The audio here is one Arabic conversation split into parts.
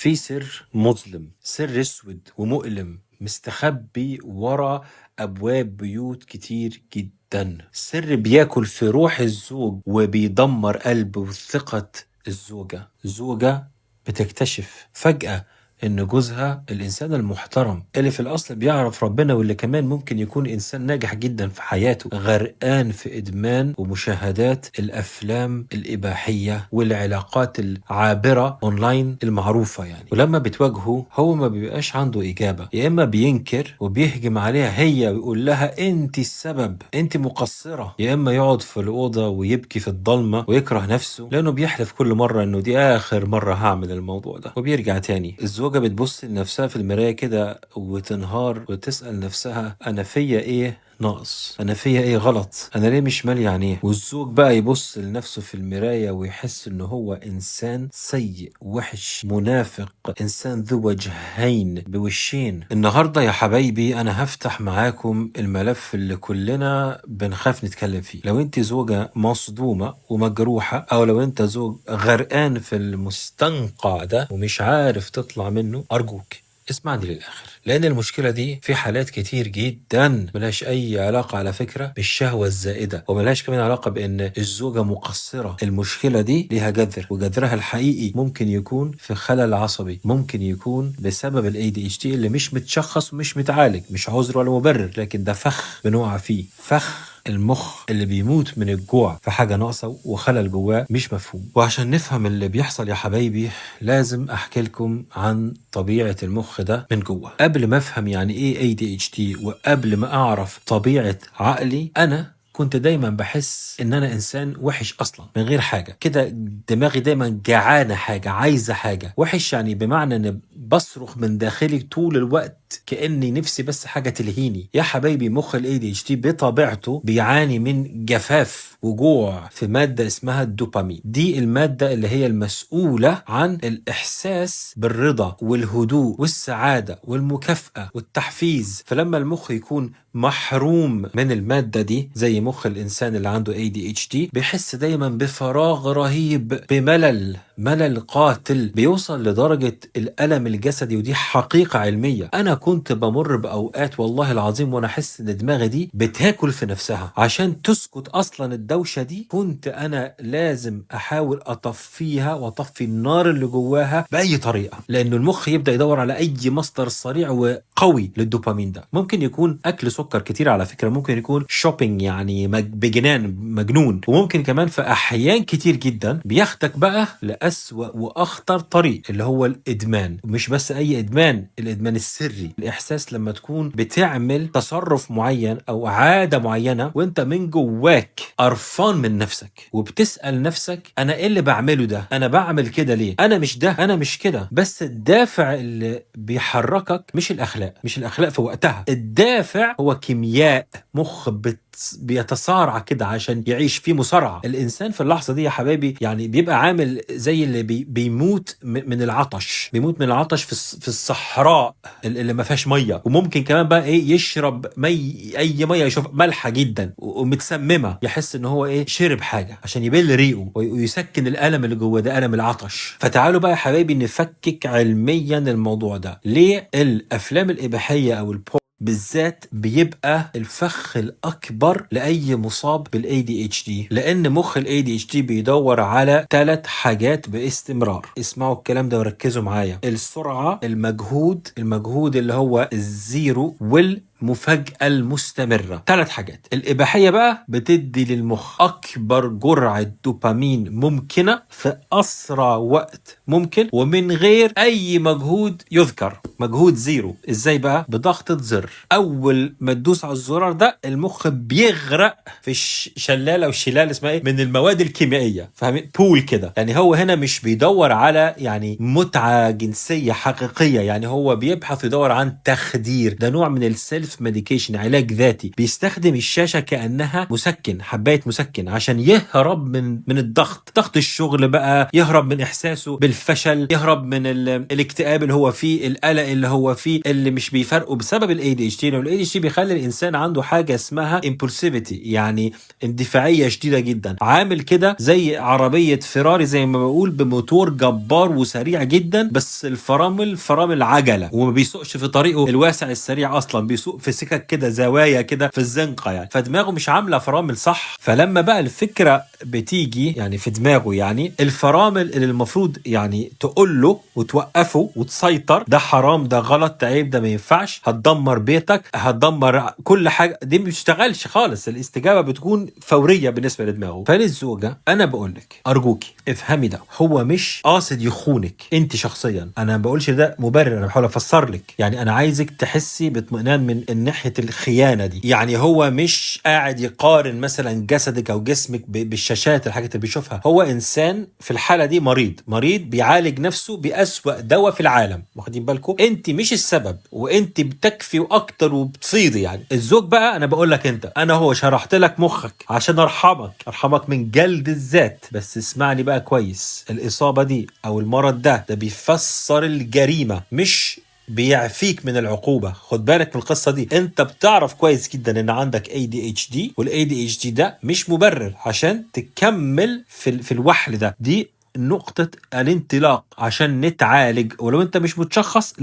في سر مظلم، سر اسود ومؤلم مستخبي ورا ابواب بيوت كتير جدا. سر بياكل في روح الزوج وبيدمر قلب وثقة الزوجة. زوجة بتكتشف فجأة إن جوزها الإنسان المحترم اللي في الأصل بيعرف ربنا، واللي كمان ممكن يكون إنسان ناجح جدا في حياته، غرقان في إدمان ومشاهدات الأفلام الإباحية والعلاقات العابرة أونلاين المعروفة يعني. ولما بتواجهه هو ما بيبقاش عنده إجابة، يا إما بينكر وبيهجم عليها هي ويقول لها أنت السبب، أنت مقصرة، يا إما يقعد في الأوضة ويبكي في الضلمة ويكره نفسه لأنه بيحلف كل مرة إنه دي آخر مرة هعمل الموضوع ده، وبيرجع تاني. الزوجة بتبص لنفسها في المراية كده وتنهار وتسأل نفسها أنا فيا إيه ناقص؟ أنا فيا إيه غلط؟ أنا ليه مش مالي عينيه؟ والزوج بقى يبص لنفسه في المراية ويحس إنه هو إنسان سيء وحش منافق، إنسان ذو وجهين بوشين. النهاردة يا حبايبي أنا هفتح معاكم الملف اللي كلنا بنخاف نتكلم فيه. لو أنت زوجة مصدومة ومجروحة، أو لو أنت زوج غرقان في المستنقع ده ومش عارف تطلع منه، أرجوك اسمعني للآخر، لأن المشكلة دي في حالات كتير جدا ملهاش أي علاقة على فكرة بالشهوة الزائدة، وملهاش كمان علاقة بأن الزوجة مقصرة. المشكلة دي ليها جذر، وجذرها الحقيقي ممكن يكون في خلل عصبي، ممكن يكون بسبب ال ADHD اللي مش متشخص ومش متعالج. مش عذر ولا مبرر، لكن ده فخ بنقع فيه، فخ المخ اللي بيموت من الجوع في حاجة ناقصة وخلل جواه مش مفهوم. وعشان نفهم اللي بيحصل يا حبايبي لازم أحكي لكم عن طبيعة المخ ده من جوه. قبل ما أفهم يعني إيه ADHD وقبل ما أعرف طبيعة عقلي، أنا كنت دايما بحس ان انا انسان وحش اصلا من غير حاجه كده. دماغي دايما جعانه حاجه، عايزه حاجه. وحش يعني بمعنى ان بصرخ من داخلي طول الوقت كاني نفسي بس حاجه تلهيني. يا حبايبي مخ ال ADHD بطبيعته بيعاني من جفاف وجوع في ماده اسمها الدوبامين. دي الماده اللي هي المسؤوله عن الاحساس بالرضا والهدوء والسعاده والمكافاه والتحفيز. فلما المخ يكون محروم من الماده دي، زي مخ الإنسان اللي عنده ADHD، بيحس دايما بفراغ رهيب، ملل قاتل، بيوصل لدرجة الألم الجسدي. ودي حقيقة علمية. أنا كنت بمر بأوقات والله العظيم وأنا أحس إن دماغي دي بتاكل في نفسها. عشان تسكت أصلا الدوشة دي كنت أنا لازم أحاول أطفيها وأطفي النار اللي جواها بأي طريقة، لأنه المخ يبدأ يدور على أي مصدر سريع وقوي للدوبامين ده. ممكن يكون أكل سكر كتير على فكرة، ممكن يكون شوبينج يعني بجنان مجنون، وممكن كمان في أحيان كتير جدا بياخدك بقى لأسوأ وأخطر طريق اللي هو الإدمان. مش بس أي إدمان، الإدمان السري. الإحساس لما تكون بتعمل تصرف معين أو عادة معينة وانت من جواك قرفان من نفسك، وبتسأل نفسك أنا إيه اللي بعمله ده؟ أنا بعمل كده ليه؟ أنا مش ده، أنا مش كده. بس الدافع اللي بيحركك مش الأخلاق في وقتها. الدافع هو كيمياء مخ بيتصارع كده عشان يعيش في مصارعة. الإنسان في اللحظة دي يا حبايبي يعني بيبقى عامل زي اللي بيموت من العطش، بيموت من العطش في الصحراء اللي ما فيهاش مية. وممكن كمان بقى إيه يشرب أي مية يشوف مالحة جدا ومتسممة، يحس إن هو إيه شرب حاجة عشان يبل ريقه ويسكن الألم اللي جوه ده، ألم العطش. فتعالوا بقى يا حبايبي نفكك علميا الموضوع ده. ليه الأفلام الإباحية أو بالذات بيبقى الفخ الأكبر لأي مصاب بالADHD؟ لأن مخ الADHD بيدور على 3 حاجات باستمرار. اسمعوا الكلام ده وركزوا معايا: السرعة، المجهود اللي هو الزيرو، المفاجأة المستمرة. 3 حاجات. الإباحية بقى بتدي للمخ أكبر جرعة دوبامين ممكنة في أسرع وقت ممكن ومن غير أي مجهود يذكر، مجهود زيرو. إزاي بقى؟ بضغطة زر. أول ما تدوس على الزرار ده المخ بيغرق في شلالة وشلال اسمها إيه من المواد الكيميائية، فاهمين؟ بول كده. يعني هو هنا مش بيدور على يعني متعة جنسية حقيقية، يعني هو بيبحث يدور عن تخدير. ده نوع من السيلف سيلف ميديكيشن، علاج ذاتي، بيستخدم الشاشة كأنها مسكن، حباية مسكن، عشان يهرب من الضغط، ضغط الشغل بقى، يهرب من إحساسه بالفشل، يهرب من الاكتئاب اللي هو فيه، القلق اللي هو فيه، اللي مش بيفرقه بسبب الاي دي اتش دي. الاي دي اتش دي بيخلي الانسان عنده حاجه اسمها امبولسيفيتي، يعني اندفاعيه شديده جدا، عامل كده زي عربيه فيراري زي ما بقول، بموتور جبار وسريع جدا، بس فرامل عجله، وما بيسوقش في طريقه الواسع السريع اصلا، بيسوق في سكك كده، زوايا كده في الزنقه يعني، فدماغه مش عامله فرامل صح. فلما بقى الفكره بتيجي يعني في دماغه، يعني الفرامل اللي المفروض يعني تقول له وتوقفه وتسيطر، ده حرام، ده غلط، عيب، ده ما ينفعش، هتدمر بيتك، هتدمر كل حاجه، دي ما بتشتغلش خالص، الاستجابه بتكون فوريه بالنسبه لدماغه. فللزوجه انا بقول لك ارجوكي افهمي، ده هو مش قاصد يخونك انت شخصيا، انا ما بقولش ده مبرر، انا بحاول افسر لك، يعني انا عايزك تحسي باطمئنان من ناحيه الخيانه دي. يعني هو مش قاعد يقارن مثلا جسدك او جسمك بالشاشات، الحاجات اللي بيشوفها، هو انسان في الحاله دي مريض بيعالج نفسه بأسوأ دواء في العالم، واخدين بالكم؟ انت مش السبب، وانت بتكفي واكتر وبتصيدي. يعني الزوج بقى انا بقول لك انت، انا هو شرحت لك مخك عشان ارحمك من جلد الذات، بس اسمعني بقى كويس، الاصابه دي او المرض ده بيفسر الجريمه، مش بيعفيك من العقوبة. خد بالك من القصة دي، انت بتعرف كويس جدا ان عندك ADHD، وال ADHD ده مش مبرر عشان تكمل في الوحل ده، دي نقطة الانطلاق عشان نتعالج. ولو انت مش متشخص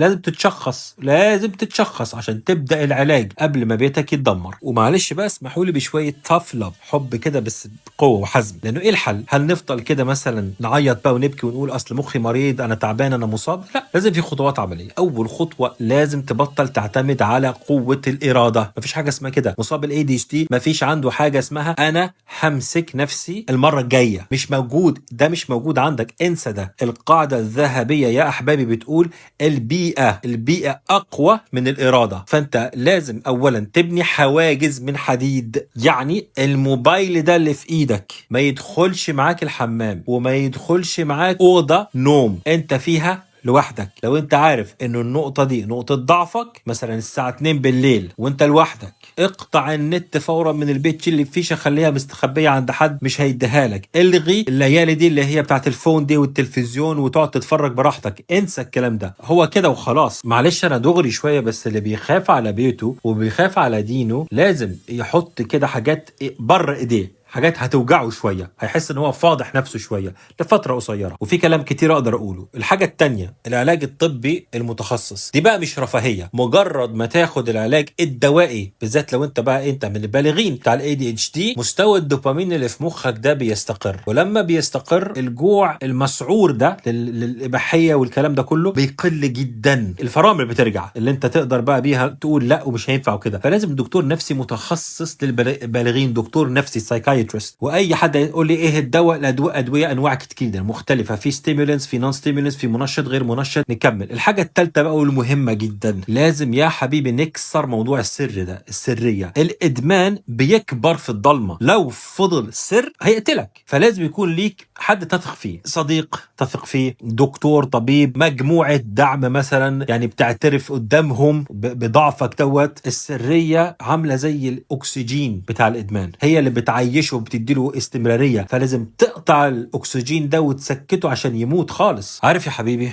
لازم تتشخص عشان تبدأ العلاج قبل ما بيتك يتدمر. ومعلش بقى اسمحوا لي بشوية tough love، حب كده بس بقوة وحزم، لانه ايه الحل؟ هل نفضل كده مثلا نعيط بقى ونبكي ونقول اصل مخي مريض، انا تعبان، انا مصاب؟ لا، لازم في خطوات عملية. اول خطوة لازم تبطل تعتمد على قوة الإرادة، مفيش حاجة اسمها كده. مصاب ال ADHD مفيش عنده حاجة اسمها انا همسك نفسي المرة الجاية، مش موجود، ده مش موجود عندك، انسى ده. القاعدة الذهبية يا أحبابي بتقول البيئة أقوى من الإرادة. فأنت لازم أولا تبني حواجز من حديد، يعني الموبايل ده اللي في إيدك ما يدخلش معاك الحمام، وما يدخلش معاك أوضة نوم أنت فيها لوحدك. لو انت عارف انه النقطة دي نقطة ضعفك، مثلا الساعة 2 بالليل وانت لوحدك، اقطع النت فورا من البيت، شيل الفيشة، خليها مستخبية عند حد مش هيديها لك، الغي الليالي دي اللي هي بتاعت الفون دي والتلفزيون وتقعد تتفرج براحتك، انسى الكلام ده، هو كده وخلاص. معلش انا دغري شوية، بس اللي بيخاف على بيته وبيخاف على دينه لازم يحط كده حاجات بره ايديه، حاجات هتوجعه شوية، هيحس ان هو فاضح نفسه شوية لفترة قصيرة. وفي كلام كتير اقدر اقوله. الحاجة التانية العلاج الطبي المتخصص، دي بقى مش رفاهية، مجرد ما تاخد العلاج الدوائي، بالذات لو انت بقى انت من البالغين بتاع ال ADHD، مستوى الدوبامين اللي في مخك ده بيستقر، ولما بيستقر الجوع المسعور ده للإباحية والكلام ده كله بيقل جدا، الفرامل بترجع اللي انت تقدر بقى بيها تقول لا ومش هينفع وكده. فلازم دكتور نفسي متخصص للبالغين، دكتور نفسي سايكايترست. واي حد يقول لي ايه الدواء، الادويه انواع كتير جدا مختلفه، في ستيمولنس، في نون ستيمولنس، في منشط، غير منشط. نكمل. الحاجه الثالثه بقى والمهمه جدا، لازم يا حبيبي نكسر موضوع السر ده، السريه. الادمان بيكبر في الضلمه، لو فضل سر هيقتلك، فلازم يكون ليك حد تثق فيه، صديق تثق فيه، دكتور، طبيب، مجموعه دعم مثلا، يعني بتعترف قدامهم بضعفك دوت. السريه عامله زي الاكسجين بتاع الادمان، هي اللي بتعيشه وبتديله استمرارية، فلازم تقطع الأكسجين ده وتسكته عشان يموت خالص. عارف يا حبيبي،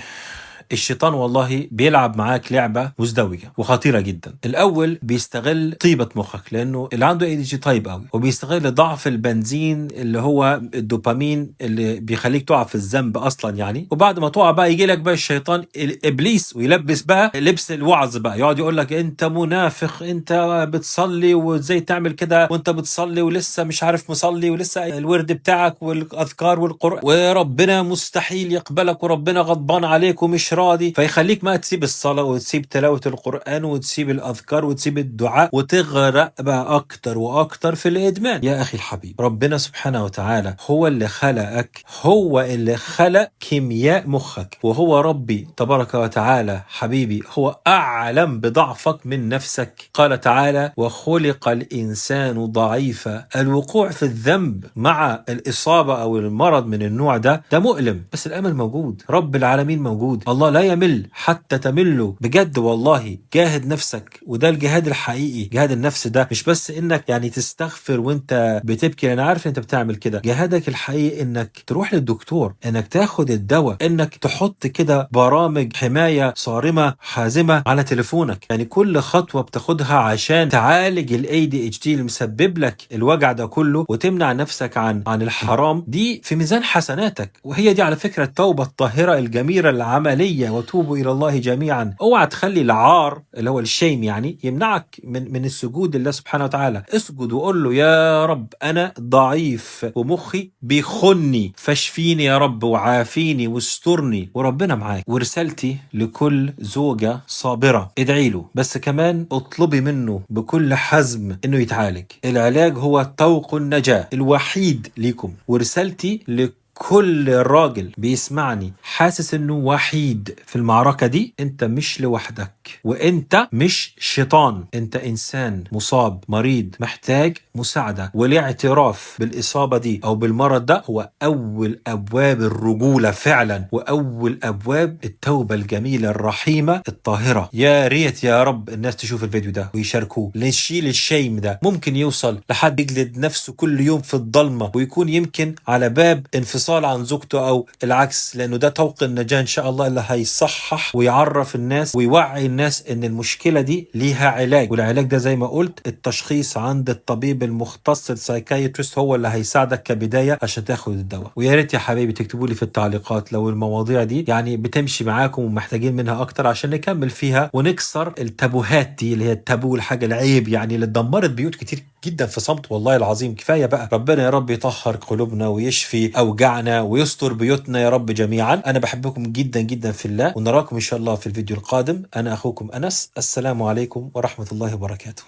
الشيطان والله بيلعب معاك لعبة مزدوجة وخطيرة جدا. الأول بيستغل طيبة مخك، لأنه اللي عنده ADHD طيب قوي، وبيستغل ضعف البنزين اللي هو الدوبامين اللي بيخليك تقع في الذنب أصلا يعني. وبعد ما تقع بقى يجي لك بقى الشيطان الإبليس ويلبس بقى لبس الوعظ بقى، يقعد يقول لك أنت منافق، أنت بتصلي وإزاي تعمل كده وأنت بتصلي ولسه مش عارف مصلي، ولسه الورد بتاعك والأذكار والقرآن، وربنا مستحيل يقبلك، وربنا غضبان عليك ومش راضي. فيخليك ما تسيب الصلاة وتسيب تلاوة القرآن وتسيب الأذكار وتسيب الدعاء، وتغرق بقى أكتر وأكتر في الإدمان. يا أخي الحبيب، ربنا سبحانه وتعالى هو اللي خلقك، هو اللي خلق كيمياء مخك، وهو ربي تبارك وتعالى حبيبي هو أعلم بضعفك من نفسك. قال تعالى: وخلق الإنسان ضعيفا. الوقوع في الذنب مع الإصابة أو المرض من النوع ده مؤلم، بس الأمل موجود، رب العالمين موجود، الله الله لا يمل حتى تملوا. بجد والله جاهد نفسك، وده الجهاد الحقيقي. جهاد النفس ده مش بس انك يعني تستغفر وانت بتبكي، انا عارف انت بتعمل كده. جهادك الحقيقي انك تروح للدكتور، انك تاخد الدواء، انك تحط كده برامج حماية صارمة حازمة على تليفونك. يعني كل خطوة بتاخدها عشان تعالج ال ADHD اللي مسبب لك الوجع ده كله وتمنع نفسك عن الحرام، دي في ميزان حسناتك. وهي دي على فكرة التوبة الطاهرة الجميلة العملية، وتوبوا إلى الله جميعا. اوعى تخلي العار اللي هو الشيم يعني يمنعك من السجود لله سبحانه وتعالى. اسجد وقول له يا رب أنا ضعيف ومخي بيخني، فاشفيني يا رب وعافيني واسترني، وربنا معاك. ورسالتي لكل زوجة صابرة، ادعي له، بس كمان اطلبي منه بكل حزم انه يتعالج. العلاج هو طوق النجاة الوحيد ليكم. ورسالتي كل راجل بيسمعني حاسس انه وحيد في المعركة دي، انت مش لوحدك، وانت مش شيطان، انت انسان مصاب مريض محتاج مساعدة. والاعتراف بالاصابة دي او بالمرض ده هو اول ابواب الرجولة فعلا، واول ابواب التوبة الجميلة الرحيمة الطاهرة. يا ريت يا رب الناس تشوف الفيديو ده ويشاركوه، نشيل الشيم ده. ممكن يوصل لحد يجلد نفسه كل يوم في الضلمة ويكون يمكن على باب انفصال عن زوجته او العكس، لانه ده طوق النجاة ان شاء الله اللي هيصحح ويعرف الناس ويوعي الناس ان المشكلة دي ليها علاج. والعلاج ده زي ما قلت التشخيص عند الطبيب المختص السايكايترست هو اللي هيساعدك كبداية عشان تاخد الدواء. ويا ريت يا حبيبي تكتبوا لي في التعليقات لو المواضيع دي يعني بتمشي معاكم ومحتاجين منها اكتر عشان نكمل فيها ونكسر التابوهات دي اللي هي التابو الحاجة العيب يعني اللي دمرت بيوت كتير جدا في صمت. والله العظيم كفاية بقى. ربنا يا رب يطهر قلوبنا ويشفي اوجاعنا ويستر بيوتنا يا رب جميعا. انا بحبكم جدا جدا في الله، ونراكم ان شاء الله في الفيديو القادم. انا اخوكم انس، السلام عليكم ورحمة الله وبركاته.